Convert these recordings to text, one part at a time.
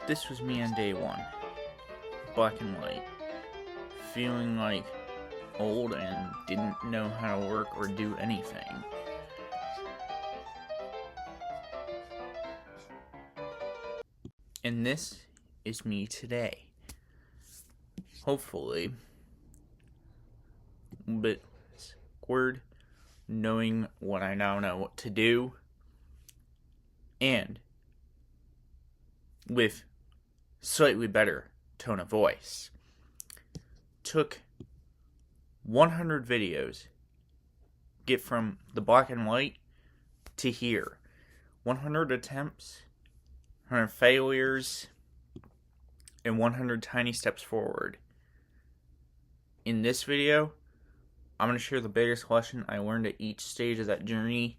This was me on day one. Black and white. Feeling like old and didn't know how to work or do anything. And this is me today. Hopefully, a bit awkward, knowing what I now know what to do, and with slightly better tone of voice. Took 100 videos, get from the black and white to here. 100 attempts, 100 failures, and 100 tiny steps forward. In this video, I'm going to share the biggest lesson I learned at each stage of that journey.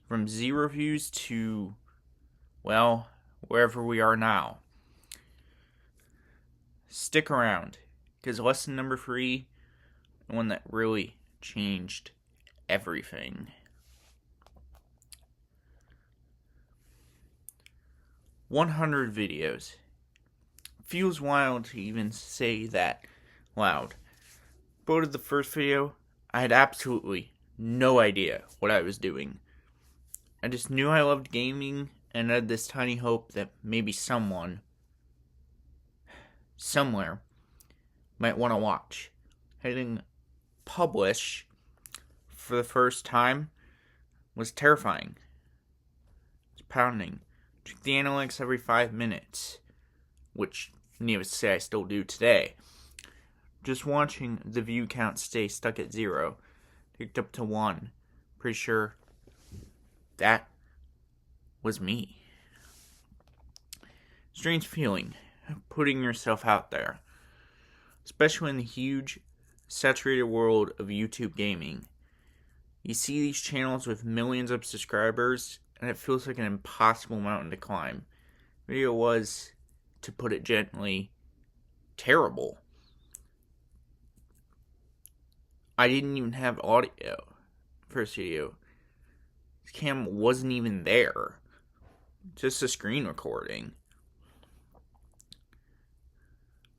From 0 views to, well, wherever we are now. Stick around, because lesson number 3, the one that really changed everything. 100 videos. Feels wild to even say that loud. Uploaded the first video, I had absolutely no idea what I was doing. I just knew I loved gaming and had this tiny hope that maybe someone, somewhere, might want to watch. Hitting publish for the first time was terrifying. It's pounding. Check the analytics every 5 minutes, which, needless to say, I still do today. Just watching the view count stay stuck at 0, ticked up to 1. Pretty sure that was me. Strange feeling, putting yourself out there, especially in the huge, saturated world of YouTube gaming. You see these channels with millions of subscribers, and it feels like an impossible mountain to climb. The video was, to put it gently, terrible. I didn't even have audio. First video. The cam wasn't even there. Just a screen recording.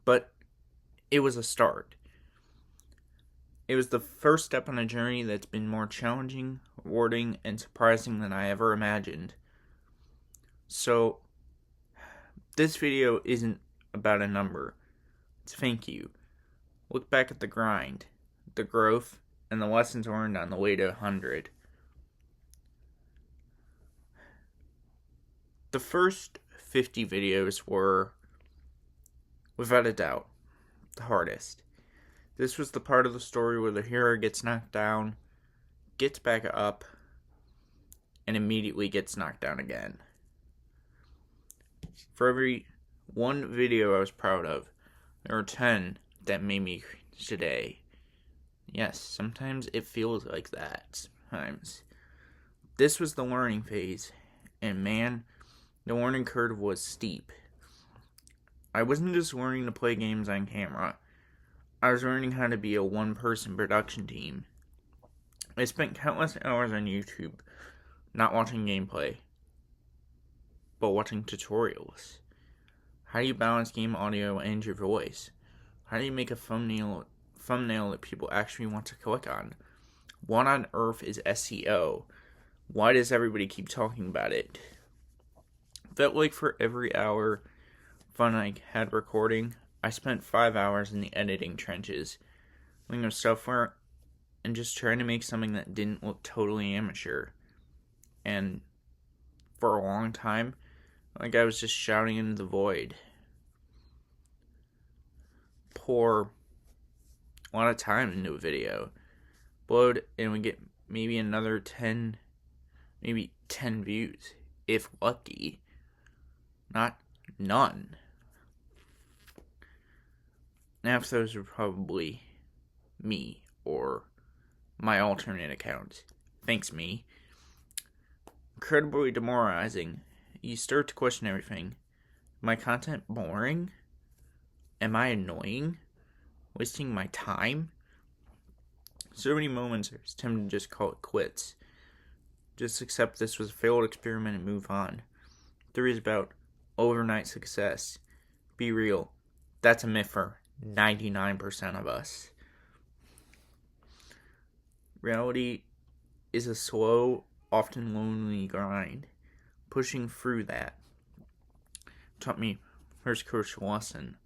But it was a start. It was the first step on a journey that's been more challenging, rewarding, and surprising than I ever imagined. So, this video isn't about a number. It's thank you. Look back at the grind, the growth, and the lessons learned on the way to 100. The first 50 videos were, without a doubt, the hardest. This was the part of the story where the hero gets knocked down, gets back up, and immediately gets knocked down again. For every one video I was proud of, there were 10 that made me cringe today. Yes, sometimes it feels like that. Sometimes. This was the learning phase, and man, the learning curve was steep. I wasn't just learning to play games on camera. I was learning how to be a one-person production team. I spent countless hours on YouTube, not watching gameplay, but watching tutorials. How do you balance game audio and your voice? How do you make a thumbnail that people actually want to click on? What on earth is SEO? Why does everybody keep talking about it? Felt like for every hour fun I had recording, I spent 5 hours in the editing trenches, looking at software and just trying to make something that didn't look totally amateur. And for a long time, like I was just shouting into the void. Pour a lot of time into a video. Upload and we get maybe another 10 views, if lucky. Not none. Half those are probably me or my alternate account. Thanks, me. Incredibly demoralizing. You start to question everything. My content boring? Am I annoying? Wasting my time? So many moments I was tempted to just call it quits. Just accept this was a failed experiment and move on. Theories about overnight success. Be real. That's a myth for 99% of us. Reality is a slow, often lonely grind. Pushing through that taught me first crucial lesson.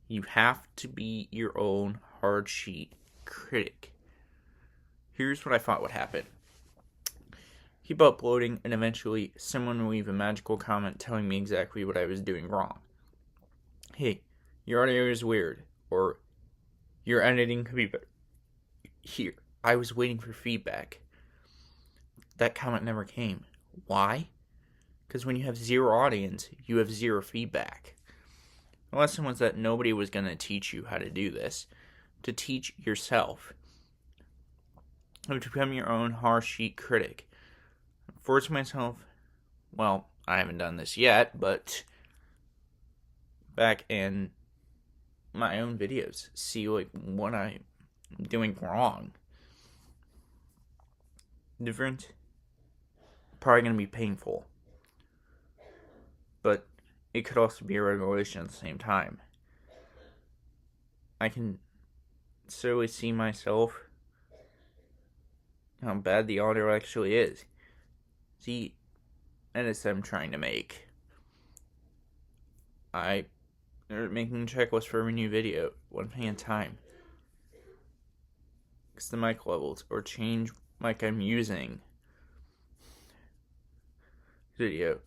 You have to be your own hard sheet critic. Here's what I thought would happen. Keep uploading, and eventually someone will leave a magical comment telling me exactly what I was doing wrong. Hey, your audio is weird, or your editing could be better. Here, I was waiting for feedback. That comment never came. Why? Because when you have zero audience, you have zero feedback. The lesson was that nobody was going to teach you how to do this. To teach yourself. To become your own hard sheet critic. Force myself, well, I haven't done this yet, but back in my own videos, see what I'm doing wrong. Different, probably going to be painful, but it could also be a revelation at the same time. I can slowly see myself, how bad the audio actually is. See, edits I'm trying to make. I'm making a checklist for every new video, one thing at a time. Fix the mic levels, or change mic I'm using. Video.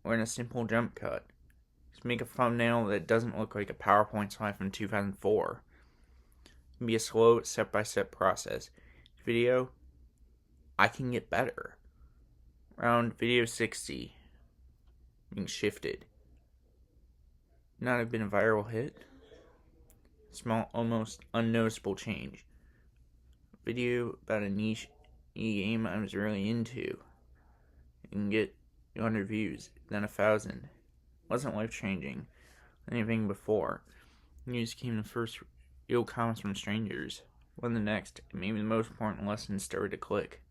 Or in a simple jump cut. Just make a thumbnail that doesn't look like a PowerPoint slide from 2004. It can be a slow, step-by-step process. Video, I can get better. Around video 60, being shifted. Not have been a viral hit. Small, almost unnoticeable change. Video about a niche game I was really into. You can get 200 views, then 1,000. Wasn't life changing. Anything before. News came the first real comments from strangers. When the next, and maybe the most important lesson started to click.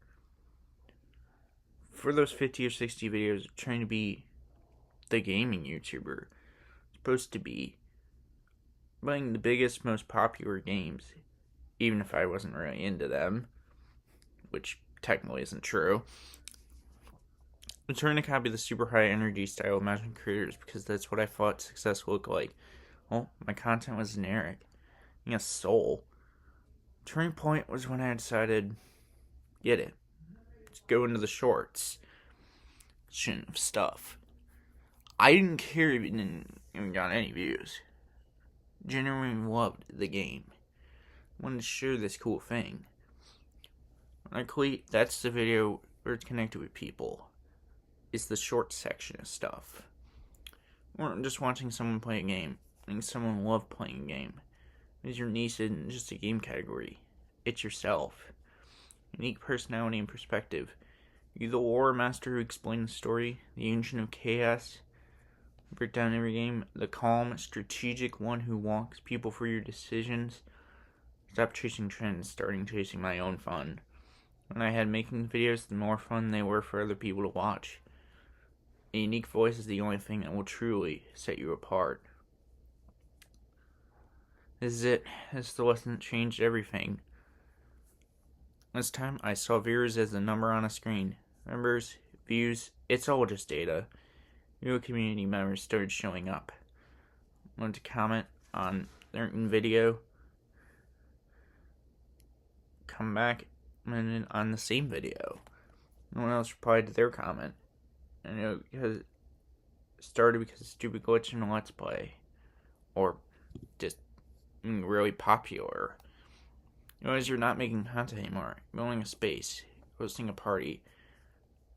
For those 50 or 60 videos, trying to be the gaming YouTuber, supposed to be playing the biggest, most popular games, even if I wasn't really into them, which technically isn't true. I'm trying to copy the super high energy style of Imagine creators because that's what I thought success looked like. Well, my content was generic, a soul. Turning point was when I decided, get it. Just go into the shorts. Shouldn't have stuff. I didn't care if it didn't even got any views. Genuinely loved the game. Wanted to share this cool thing. Likely, that's the video where it's connected with people. It's the short section of stuff. Or just watching someone play a game. Making someone love playing a game. Because your niche isn't just a game category. It's yourself. Unique personality and perspective. You're the lore master who explains the story. The ancient of chaos. Break down every game. The calm, strategic one who walks people through your decisions. Stop chasing trends, starting chasing my own fun. When I had making videos, the more fun they were for other people to watch. A unique voice is the only thing that will truly set you apart. This is it. This is the lesson that changed everything. This time, I saw viewers as the number on a screen. Members, views, it's all just data. New community members started showing up. Wanted to comment on their video. Come back and on the same video. No one else replied to their comment. And because it started because of a stupid glitch in a Let's Play. Or just really popular. As you're not making content anymore. You're building a space. Hosting a party.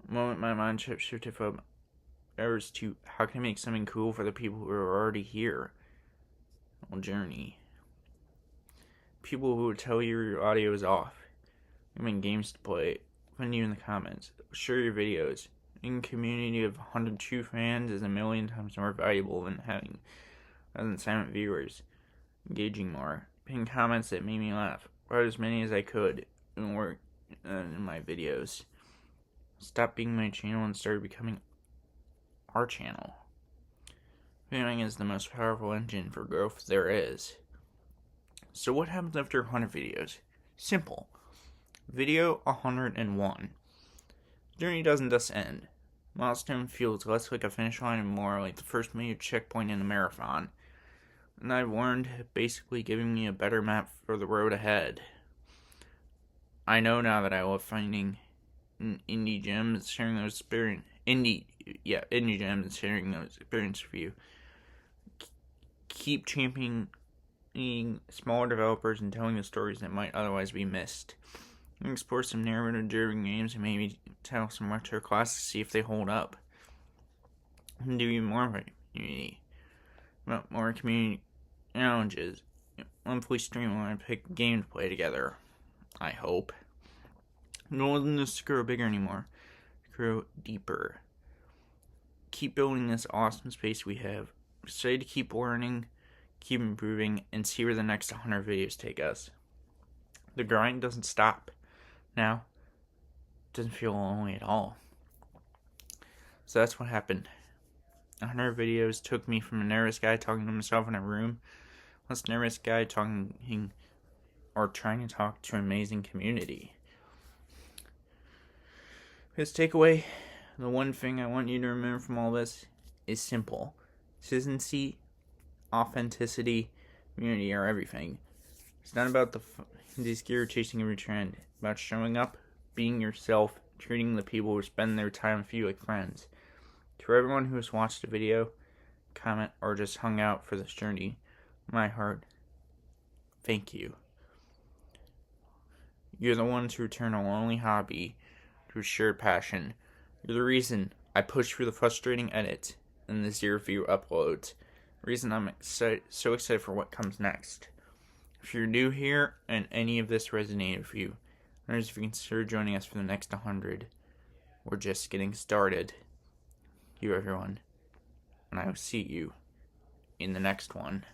The moment my mind shifted from errors to how can I make something cool for the people who are already here. A journey. People who would tell you your audio is off. Giving games to play. Putting you in the comments. Share your videos. In a community of 100 true fans is a million times more valuable than having silent viewers. Engaging more. Putting comments that made me laugh. Wrote as many as I could in my videos. Stopped being my channel and started becoming our channel. Videoing is the most powerful engine for growth there is. So what happens after 100 videos? Simple. Video 101. The journey doesn't just end. Milestone feels less like a finish line and more like the first major checkpoint in a marathon. And I've learned basically giving me a better map for the road ahead. I know now that I love finding indie gems, sharing those indie gems and sharing those experiences for you. Keep championing smaller developers and telling the stories that might otherwise be missed. And explore some narrative-driven games and maybe tackle some retro classes to see if they hold up. And do even more of a community. About more community challenges. Monthly stream where I pick games to play together. I hope. The goal isn't just to grow bigger anymore. To grow deeper. Keep building this awesome space we have. Excited to keep learning, keep improving, and see where the next 100 videos take us. The grind doesn't stop. Now, it doesn't feel lonely at all. So that's what happened. 100 videos took me from a nervous guy talking to himself in a room, less nervous guy trying to talk to an amazing community. His takeaway, the one thing I want you to remember from all this is simple. Consistency, authenticity, community are everything. It's not about this gear chasing every trend. It's about showing up, being yourself, treating the people who spend their time with you like friends. To everyone who has watched the video, comment, or just hung out for this journey, my heart, thank you. You're the ones who turn a lonely hobby to a shared passion. You're the reason I push through the frustrating edits and the 0 view uploads. The reason I'm so excited for what comes next. If you're new here and any of this resonated with you, I wonder if you consider joining us for the next 100. We're just getting started. You everyone, and I will see you in the next one.